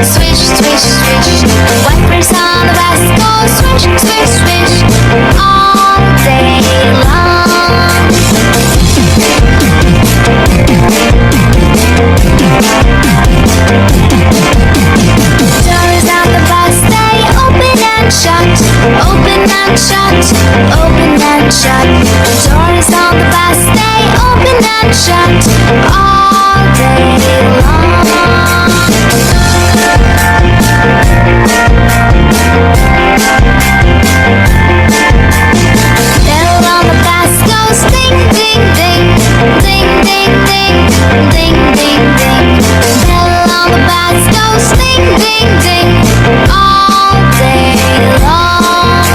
swish, swish, swish. Wipers on the bus go swish, swish, swish all day long. Doors on the bus, they open and shut, open and shut, open and shut. Doors on the bus, they open and shut all day long. Bell on the bus goes ding, ding, ding, ding, ding, ding, ding, ding, ding. Bell on the bus goes ding, ding, ding all day long.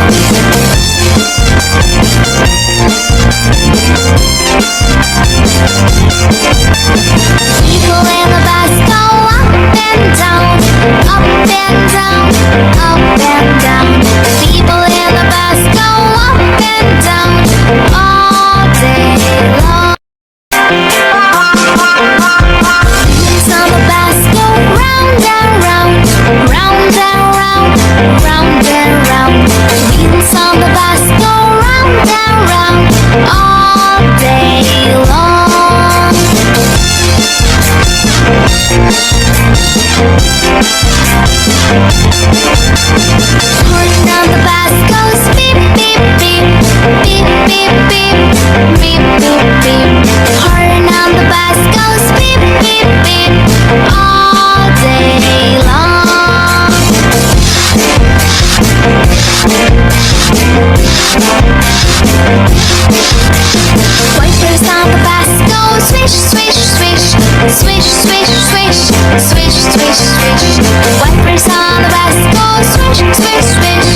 People in the bus go up and down, up and down, up and down. People in the bus go up and down all day long. Wheels on the bus go round and round, round and round, round and round. Wheels on the bus go round and round all day long. Horn on the bus goes beep, beep, beep, beep, beep, beep, beep, beep, beep. Horn on the bus goes beep, beep, beep all day long. Wipers on the bus go swish, swish, swish, swish, swish, swish, swish, swish, swish. Wipers on the bus go swish, swish, swish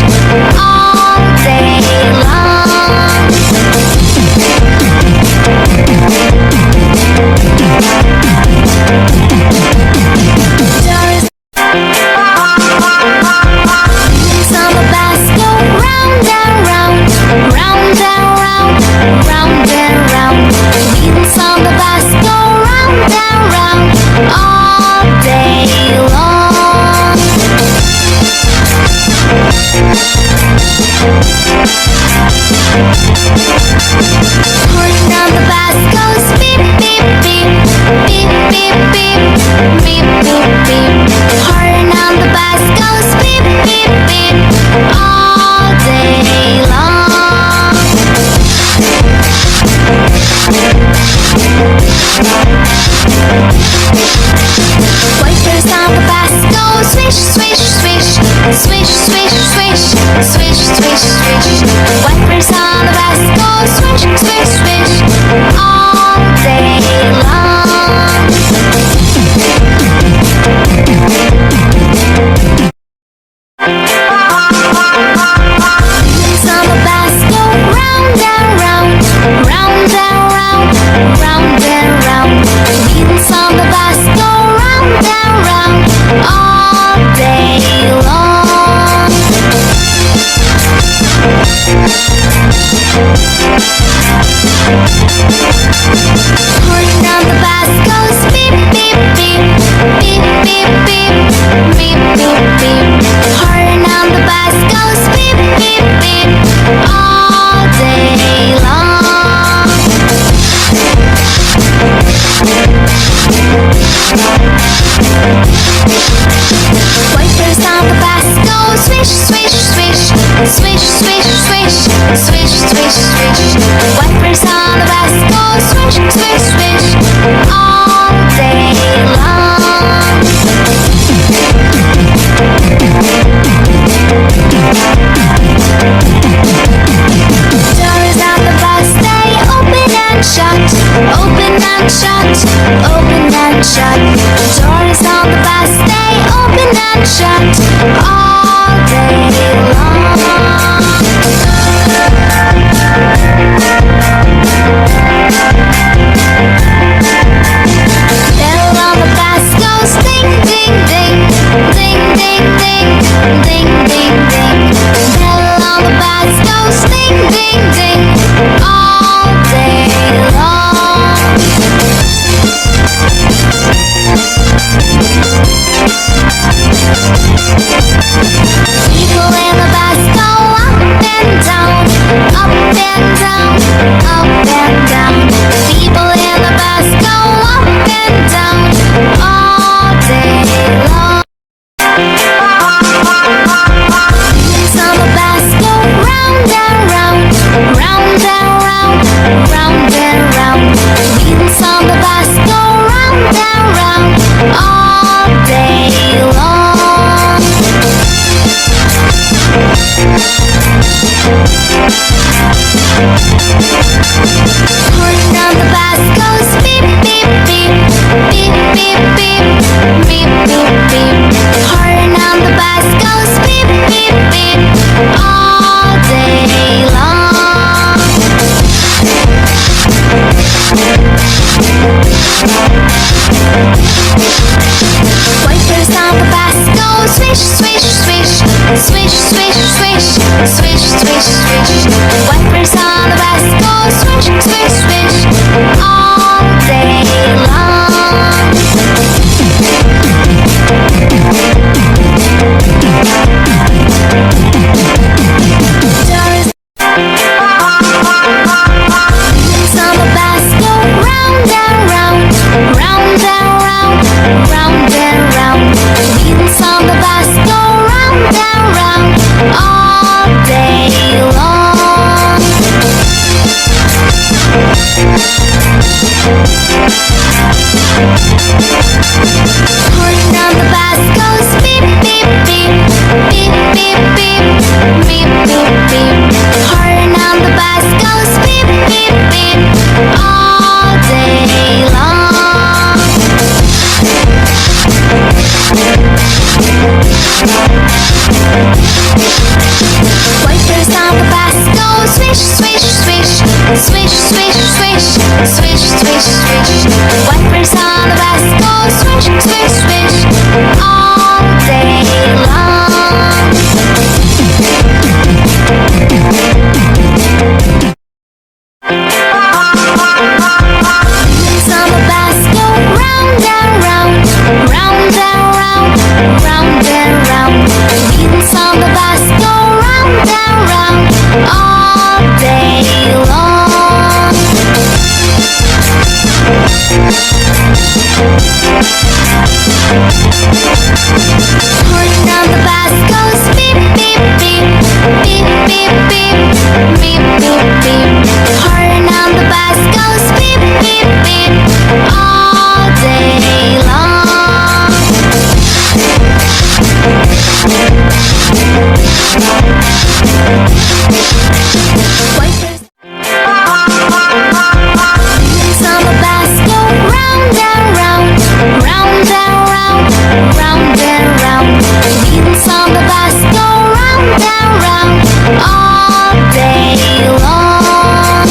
all day long. Doors on the bus go round and round, round and round, round and round. Wheels on the bus go round and round all day long. Horn on the bus goes beep, beep, beep, beep, beep, beep, beep, beep, beep. Horn on the bus goes beep, beep, beep all day long. Wipers on the bus go swish, swish, swish, swish, swish, swish, swish, swish, swish. Wipers on the bus go swish, swish, swish all day long. Wheels on the bus go round and round, round and round, round and round. Wheels on the bus go round and round all day long. Horn on the bus goes beep, beep, beep, beep, beep, beep, beep, beep, beep. Horn on the bus goes beep, beep, beep all day long. Wipers on the bus go swish, swish, swish, swish, swish, swish, swish, swish, swish. Wipers on the bus go swish, swish, swish all day long. Doors on the bus, they open and shut, open and shut, open and shut. Doors on the bus, they open and shut all day long. Bell on the bus goes ding, ding, ding, ding, ding, ding, ding, ding, ding. Bell on the bus goes ding, ding, ding all day long. Wipers on the bus go swish, swish, swish. Swish, swish, swish. Swish, swish, swish. Wipers on the bus go swish, swish, swish. All day long. Doors on the bus go round and round. Round and round. Round and round. Wheels on the bus go round and round. All day long. Horn on the bus goes beep, beep, beep. Beep, beep, beep. Beep, beep, beep. Horn on the bus goes beep, beep, beep. All day long. Wipers on the bus go swish, swish, swish. Swish, swish, swish. Swish, swish, swish. Wipers on the bus go swish, swish, swish. All day long. Wheels on the bus go round and round. Round and round. Round and round. Wheels on the bus go round and round. All day long. Horn on the bus goes beep, beep, beep. Beep, beep, beep. Beep, beep, beep. Horn on the bus goes beep, beep, beep. All day long. Wipers Wheels on the bus go round and round. Round and round. Round and round. Wheels on the bus go round and round. All day long.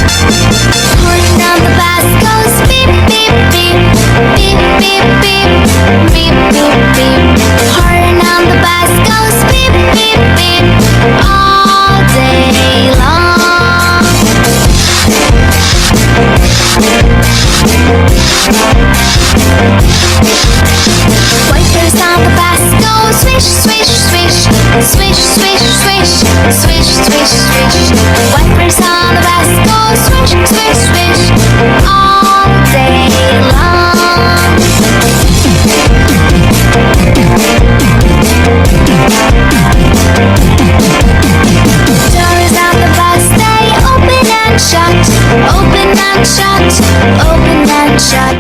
Horn on the bus goes beep, beep, beep. Beep, beep, beep. Beep, beep, beep. Horn on the bus goes beep, beep, beep. All day long. Wipers on the bus go swish, swish, swish. Swish, swish, swish. Swish, swish, swish. Wipers on the bus go swish, swish, swish. All day long. Doors on the bus stay open and shut. Open and shut. Open and shut.